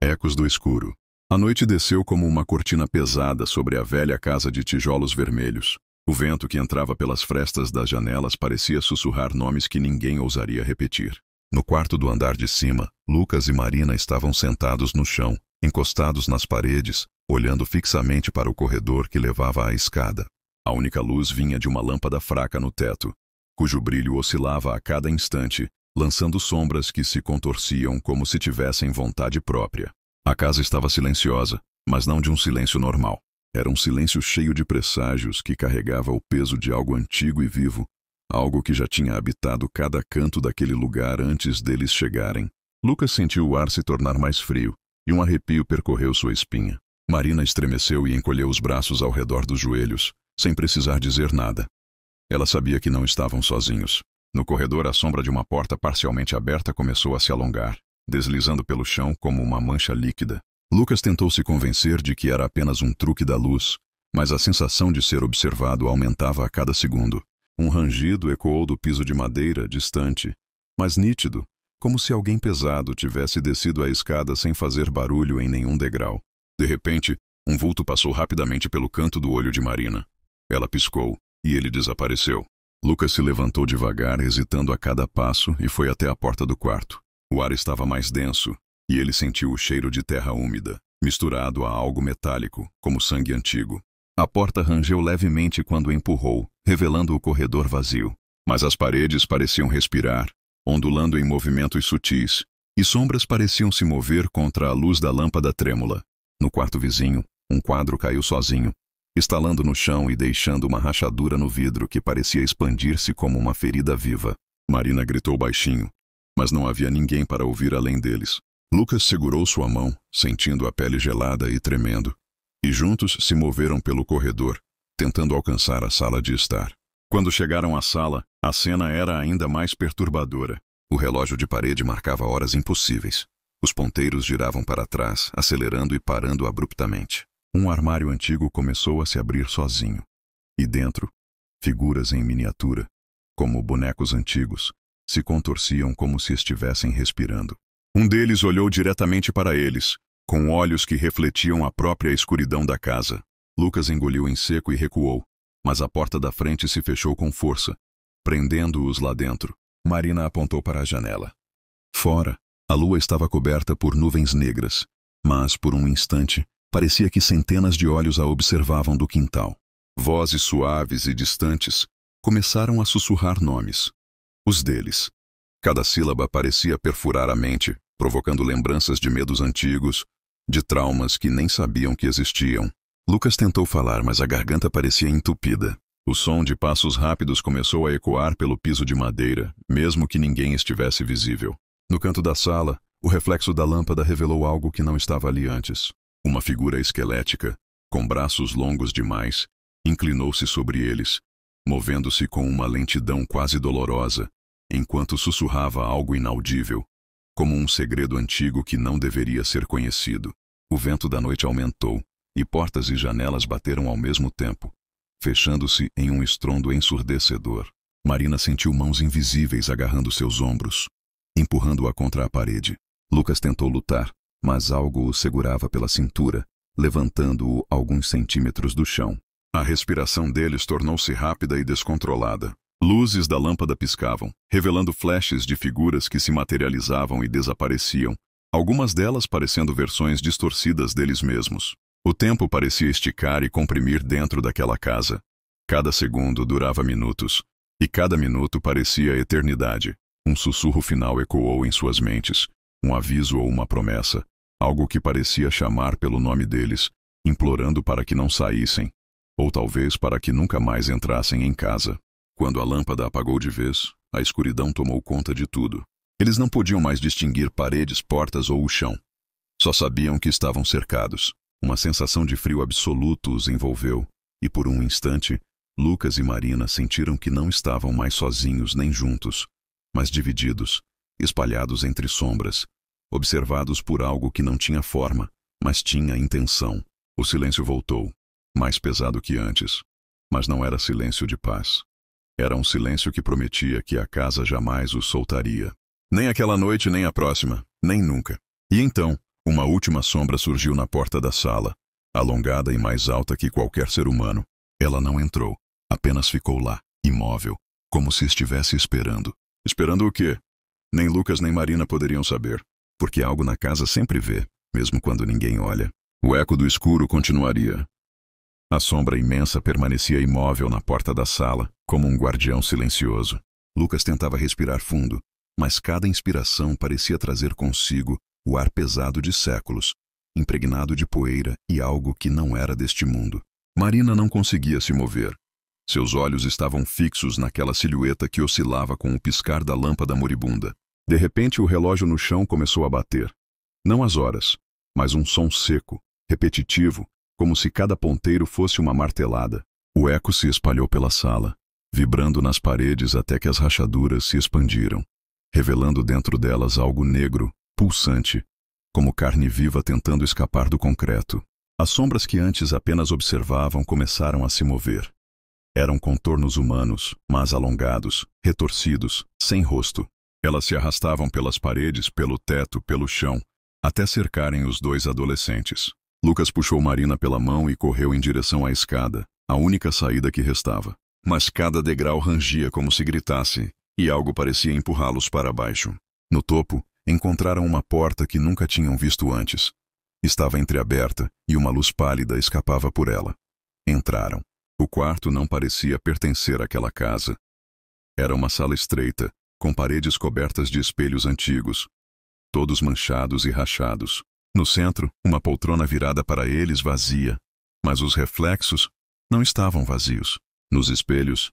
Ecos do escuro. A noite desceu como uma cortina pesada sobre a velha casa de tijolos vermelhos. O vento que entrava pelas frestas das janelas parecia sussurrar nomes que ninguém ousaria repetir. No quarto do andar de cima, Lucas e Marina estavam sentados no chão, encostados nas paredes, olhando fixamente para o corredor que levava à escada. A única luz vinha de uma lâmpada fraca no teto, cujo brilho oscilava a cada instante, lançando sombras que se contorciam como se tivessem vontade própria. A casa estava silenciosa, mas não de um silêncio normal. Era um silêncio cheio de presságios que carregava o peso de algo antigo e vivo, algo que já tinha habitado cada canto daquele lugar antes deles chegarem. Lucas sentiu o ar se tornar mais frio, e um arrepio percorreu sua espinha. Marina estremeceu e encolheu os braços ao redor dos joelhos, sem precisar dizer nada. Ela sabia que não estavam sozinhos. No corredor, a sombra de uma porta parcialmente aberta começou a se alongar, deslizando pelo chão como uma mancha líquida. Lucas tentou se convencer de que era apenas um truque da luz, mas a sensação de ser observado aumentava a cada segundo. Um rangido ecoou do piso de madeira, distante, mas nítido, como se alguém pesado tivesse descido a escada sem fazer barulho em nenhum degrau. De repente, um vulto passou rapidamente pelo canto do olho de Marina. Ela piscou, e ele desapareceu. Lucas se levantou devagar, hesitando a cada passo, e foi até a porta do quarto. O ar estava mais denso, e ele sentiu o cheiro de terra úmida, misturado a algo metálico, como sangue antigo. A porta rangeu levemente quando empurrou, revelando o corredor vazio. Mas as paredes pareciam respirar, ondulando em movimentos sutis, e sombras pareciam se mover contra a luz da lâmpada trêmula. No quarto vizinho, um quadro caiu sozinho, estalando no chão e deixando uma rachadura no vidro que parecia expandir-se como uma ferida viva. Marina gritou baixinho, mas não havia ninguém para ouvir além deles. Lucas segurou sua mão, sentindo a pele gelada e tremendo, e juntos se moveram pelo corredor, tentando alcançar a sala de estar. Quando chegaram à sala, a cena era ainda mais perturbadora. O relógio de parede marcava horas impossíveis. Os ponteiros giravam para trás, acelerando e parando abruptamente. Um armário antigo começou a se abrir sozinho. E dentro, figuras em miniatura, como bonecos antigos, se contorciam como se estivessem respirando. Um deles olhou diretamente para eles, com olhos que refletiam a própria escuridão da casa. Lucas engoliu em seco e recuou, mas a porta da frente se fechou com força, prendendo-os lá dentro. Marina apontou para a janela. Fora, a lua estava coberta por nuvens negras, mas, por um instante, parecia que centenas de olhos a observavam do quintal. Vozes suaves e distantes começaram a sussurrar nomes. Os deles. Cada sílaba parecia perfurar a mente, provocando lembranças de medos antigos, de traumas que nem sabiam que existiam. Lucas tentou falar, mas a garganta parecia entupida. O som de passos rápidos começou a ecoar pelo piso de madeira, mesmo que ninguém estivesse visível. No canto da sala, o reflexo da lâmpada revelou algo que não estava ali antes. Uma figura esquelética, com braços longos demais, inclinou-se sobre eles, movendo-se com uma lentidão quase dolorosa, enquanto sussurrava algo inaudível, como um segredo antigo que não deveria ser conhecido. O vento da noite aumentou, e portas e janelas bateram ao mesmo tempo, fechando-se em um estrondo ensurdecedor. Marina sentiu mãos invisíveis agarrando seus ombros, empurrando-a contra a parede. Lucas tentou lutar, mas algo o segurava pela cintura, levantando-o alguns centímetros do chão. A respiração deles tornou-se rápida e descontrolada. Luzes da lâmpada piscavam, revelando flashes de figuras que se materializavam e desapareciam, algumas delas parecendo versões distorcidas deles mesmos. O tempo parecia esticar e comprimir dentro daquela casa. Cada segundo durava minutos, e cada minuto parecia eternidade. Um sussurro final ecoou em suas mentes, um aviso ou uma promessa, algo que parecia chamar pelo nome deles, implorando para que não saíssem, ou talvez para que nunca mais entrassem em casa. Quando a lâmpada apagou de vez, a escuridão tomou conta de tudo. Eles não podiam mais distinguir paredes, portas ou o chão. Só sabiam que estavam cercados. Uma sensação de frio absoluto os envolveu, e por um instante, Lucas e Marina sentiram que não estavam mais sozinhos nem juntos, mas divididos, espalhados entre sombras, observados por algo que não tinha forma, mas tinha intenção. O silêncio voltou, mais pesado que antes, mas não era silêncio de paz. Era um silêncio que prometia que a casa jamais os soltaria. Nem aquela noite, nem a próxima, nem nunca. E então, Uma última sombra surgiu na porta da sala, alongada e mais alta que qualquer ser humano. Ela não entrou, apenas ficou lá, imóvel, como se estivesse esperando. Esperando o quê? Nem Lucas nem Marina poderiam saber, porque algo na casa sempre vê, mesmo quando ninguém olha. O eco do escuro continuaria. A sombra imensa permanecia imóvel na porta da sala, como um guardião silencioso. Lucas tentava respirar fundo, mas cada inspiração parecia trazer consigo o ar pesado de séculos, impregnado de poeira e algo que não era deste mundo. Marina não conseguia se mover. Seus olhos estavam fixos naquela silhueta que oscilava com o piscar da lâmpada moribunda. De repente, o relógio no chão começou a bater. Não as horas, mas um som seco, repetitivo, como se cada ponteiro fosse uma martelada. O eco se espalhou pela sala, vibrando nas paredes até que as rachaduras se expandiram, revelando dentro delas algo negro, pulsante, como carne viva tentando escapar do concreto. As sombras que antes apenas observavam começaram a se mover. Eram contornos humanos, mas alongados, retorcidos, sem rosto. Elas se arrastavam pelas paredes, pelo teto, pelo chão, até cercarem os dois adolescentes. Lucas puxou Marina pela mão e correu em direção à escada, a única saída que restava. Mas cada degrau rangia como se gritasse, e algo parecia empurrá-los para baixo. No topo, encontraram uma porta que nunca tinham visto antes. Estava entreaberta e uma luz pálida escapava por ela. Entraram. O quarto não parecia pertencer àquela casa. Era uma sala estreita, com paredes cobertas de espelhos antigos, todos manchados e rachados. No centro, uma poltrona virada para eles vazia, mas os reflexos não estavam vazios. Nos espelhos,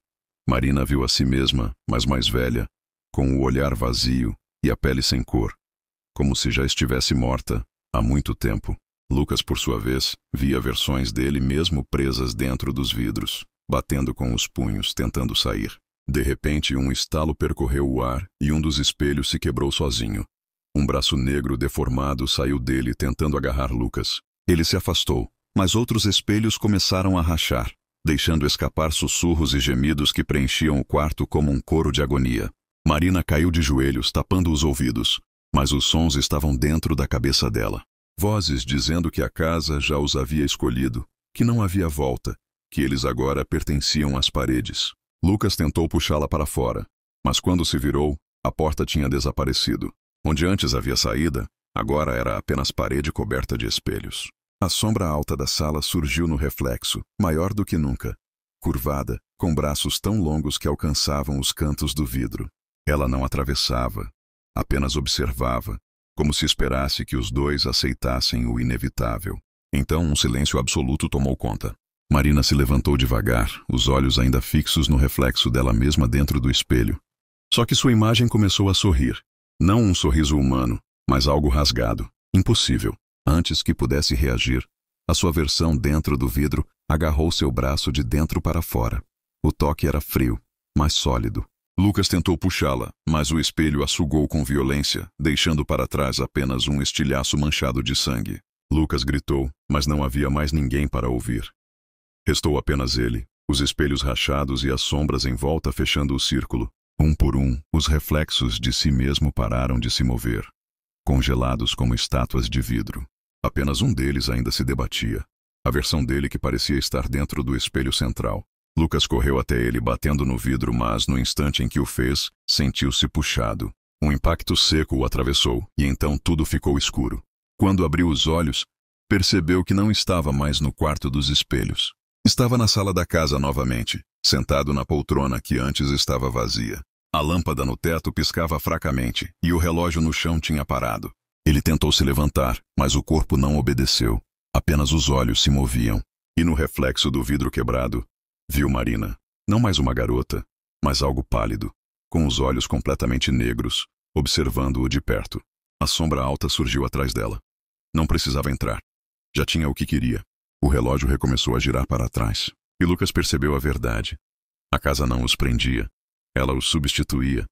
Marina viu a si mesma, mas mais velha, com o olhar vazio e a pele sem cor, como se já estivesse morta há muito tempo. Lucas, por sua vez, via versões dele mesmo presas dentro dos vidros, batendo com os punhos, tentando sair. De repente, um estalo percorreu o ar e um dos espelhos se quebrou sozinho. Um braço negro deformado saiu dele tentando agarrar Lucas. Ele se afastou, mas outros espelhos começaram a rachar, deixando escapar sussurros e gemidos que preenchiam o quarto como um coro de agonia. Marina caiu de joelhos, tapando os ouvidos, mas os sons estavam dentro da cabeça dela. Vozes dizendo que a casa já os havia escolhido, que não havia volta, que eles agora pertenciam às paredes. Lucas tentou puxá-la para fora, mas quando se virou, a porta tinha desaparecido. Onde antes havia saída, agora era apenas parede coberta de espelhos. A sombra alta da sala surgiu no reflexo, maior do que nunca, curvada, com braços tão longos que alcançavam os cantos do vidro. Ela não atravessava, apenas observava, como se esperasse que os dois aceitassem o inevitável. Então um silêncio absoluto tomou conta. Marina se levantou devagar, os olhos ainda fixos no reflexo dela mesma dentro do espelho. Só que sua imagem começou a sorrir. Não um sorriso humano, mas algo rasgado, impossível. Antes que pudesse reagir, a sua versão dentro do vidro agarrou seu braço de dentro para fora. O toque era frio, mas sólido. Lucas tentou puxá-la, mas o espelho a sugou com violência, deixando para trás apenas um estilhaço manchado de sangue. Lucas gritou, mas não havia mais ninguém para ouvir. Restou apenas ele, os espelhos rachados e as sombras em volta fechando o círculo. Um por um, os reflexos de si mesmo pararam de se mover, congelados como estátuas de vidro. Apenas um deles ainda se debatia, a versão dele que parecia estar dentro do espelho central. Lucas correu até ele batendo no vidro, mas no instante em que o fez, sentiu-se puxado. Um impacto seco o atravessou, e então tudo ficou escuro. Quando abriu os olhos, percebeu que não estava mais no quarto dos espelhos. Estava na sala da casa novamente, sentado na poltrona que antes estava vazia. A lâmpada no teto piscava fracamente, e o relógio no chão tinha parado. Ele tentou se levantar, mas o corpo não obedeceu. Apenas os olhos se moviam, e no reflexo do vidro quebrado, viu Marina, não mais uma garota, mas algo pálido, com os olhos completamente negros, observando-o de perto. A sombra alta surgiu atrás dela. Não precisava entrar. Já tinha o que queria. O relógio recomeçou a girar para trás, e Lucas percebeu a verdade. A casa não os prendia. Ela os substituía.